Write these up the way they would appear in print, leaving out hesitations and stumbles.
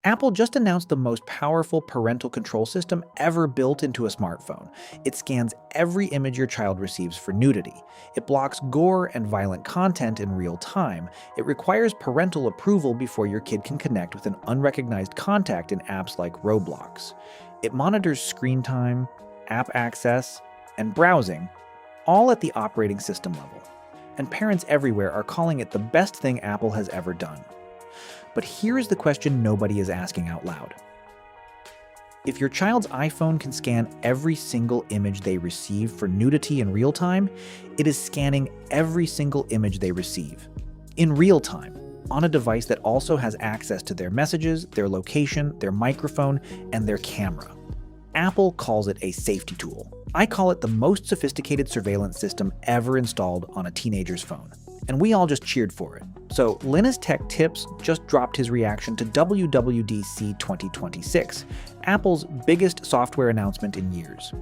Apple just announced the most powerful parental control system ever built into a smartphone. It scans every image your child receives for nudity. It blocks gore and violent content in real time. It requires parental approval before your kid can connect with an unrecognized contact in apps like Roblox. It monitors screen time, app access, and browsing, all at the operating system level. And parents everywhere are calling it the best thing Apple has ever done. But here is the question nobody is asking out loud. If your child's iPhone can scan every single image they receive for nudity in real time, it is scanning every single image they receive in real time on a device that also has access to their messages, their location, their microphone, and their camera. Apple calls it a safety tool. I call it the most sophisticated surveillance system ever installed on a teenager's phone. And we all just cheered for it. So Linus Tech Tips just dropped his reaction to WWDC 2026, Apple's biggest software announcement in years.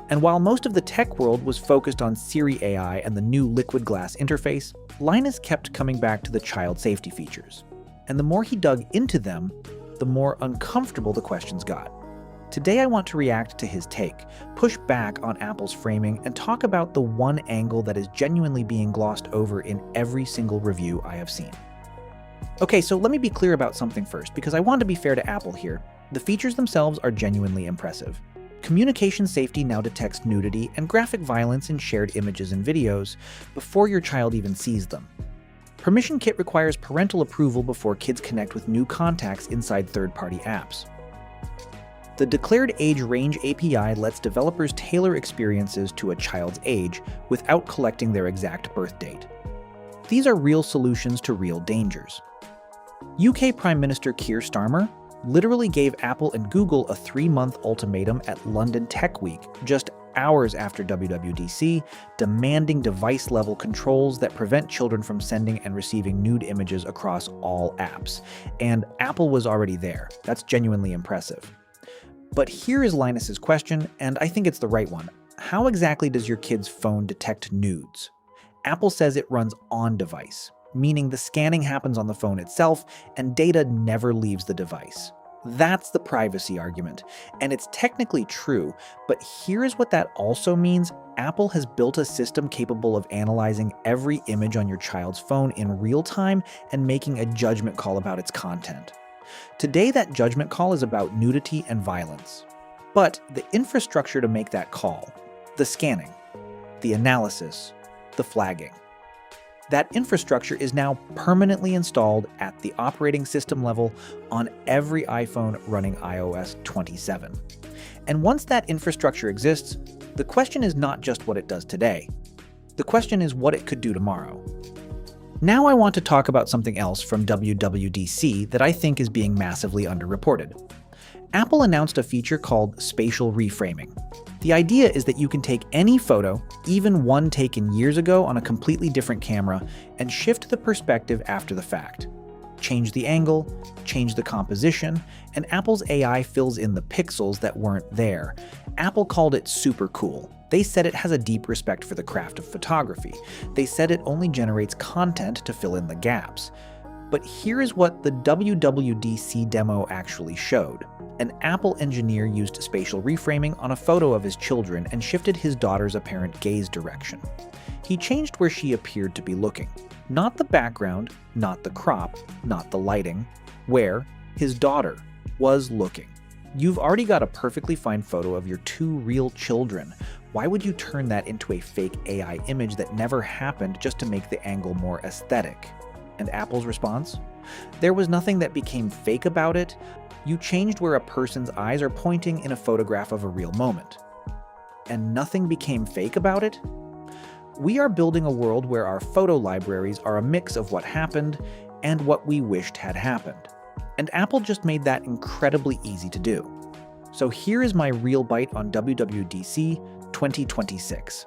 And while most of the tech world was focused on Siri AI and the new liquid glass interface, Linus kept coming back to the child safety features. And the more he dug into them, the more uncomfortable the questions got. Today I want to react to his take, push back on Apple's framing, and talk about the one angle that is genuinely being glossed over in every single review I have seen. Okay, so let me be clear about something first, because I want to be fair to Apple here. The features themselves are genuinely impressive. Communication safety now detects nudity and graphic violence in shared images and videos before your child even sees them. Permission Kit requires parental approval before kids connect with new contacts inside third-party apps. The Declared Age Range API lets developers tailor experiences to a child's age without collecting their exact birth date. These are real solutions to real dangers. UK Prime Minister Keir Starmer literally gave Apple and Google a 3-month ultimatum at London Tech Week, just hours after WWDC, demanding device-level controls that prevent children from sending and receiving nude images across all apps. And Apple was already there. That's genuinely impressive. But here is Linus's question, and I think it's the right one. How exactly does your kid's phone detect nudes? Apple says it runs on-device, meaning the scanning happens on the phone itself and data never leaves the device. That's the privacy argument, and it's technically true, but here is what that also means. Apple has built a system capable of analyzing every image on your child's phone in real time and making a judgment call about its content. Today, that judgment call is about nudity and violence. But the infrastructure to make that call, the scanning, the analysis, the flagging, that infrastructure is now permanently installed at the operating system level on every iPhone running iOS 27. And once that infrastructure exists, the question is not just what it does today. The question is what it could do tomorrow. Now I want to talk about something else from WWDC that I think is being massively underreported. Apple announced a feature called spatial reframing. The idea is that you can take any photo, even one taken years ago on a completely different camera, and shift the perspective after the fact. Change the angle, change the composition, and Apple's AI fills in the pixels that weren't there. Apple called it super cool. They said it has a deep respect for the craft of photography. They said it only generates content to fill in the gaps. But here is what the WWDC demo actually showed. An Apple engineer used spatial reframing on a photo of his children and shifted his daughter's apparent gaze direction. He changed where she appeared to be looking. Not the background, not the crop, not the lighting, where his daughter was looking. You've already got a perfectly fine photo of your two real children. Why would you turn that into a fake AI image that never happened just to make the angle more aesthetic? And Apple's response? There was nothing that became fake about it. You changed where a person's eyes are pointing in a photograph of a real moment. And nothing became fake about it? We are building a world where our photo libraries are a mix of what happened and what we wished had happened. And Apple just made that incredibly easy to do. So here is my real bite on WWDC 2026.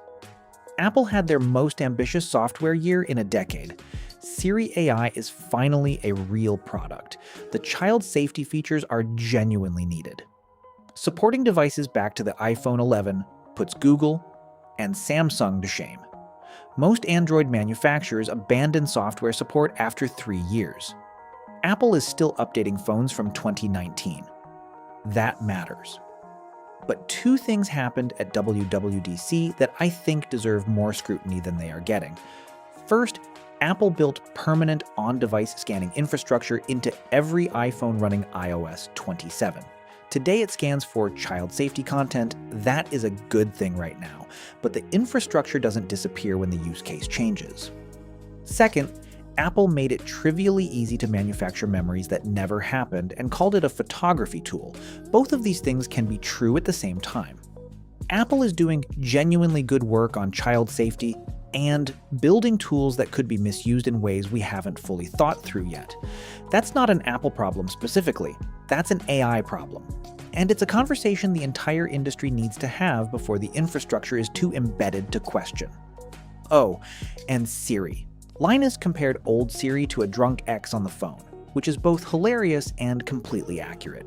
Apple had their most ambitious software year in a decade. Siri AI is finally a real product. The child safety features are genuinely needed. Supporting devices back to the iPhone 11 puts Google and Samsung to shame. Most Android manufacturers abandon software support after 3 years. Apple is still updating phones from 2019. That matters. But two things happened at WWDC that I think deserve more scrutiny than they are getting. First, Apple built permanent on-device scanning infrastructure into every iPhone running iOS 27. Today it scans for child safety content. That is a good thing right now, but the infrastructure doesn't disappear when the use case changes. Second, Apple made it trivially easy to manufacture memories that never happened and called it a photography tool. Both of these things can be true at the same time. Apple is doing genuinely good work on child safety and building tools that could be misused in ways we haven't fully thought through yet. That's not an Apple problem specifically, that's an AI problem. And it's a conversation the entire industry needs to have before the infrastructure is too embedded to question. Oh, and Siri. Linus compared old Siri to a drunk ex on the phone, which is both hilarious and completely accurate.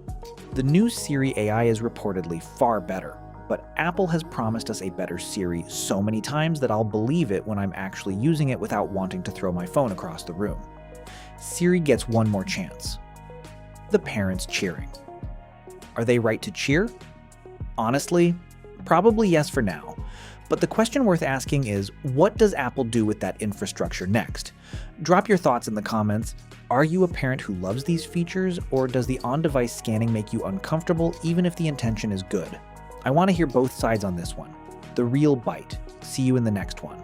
The new Siri AI is reportedly far better, but Apple has promised us a better Siri so many times that I'll believe it when I'm actually using it without wanting to throw my phone across the room. Siri gets one more chance. The parents cheering. Are they right to cheer? Honestly, probably yes for now. But the question worth asking is, what does Apple do with that infrastructure next? Drop your thoughts in the comments. Are you a parent who loves these features, or does the on-device scanning make you uncomfortable even if the intention is good? I want to hear both sides on this one. The real Byte. See you in the next one.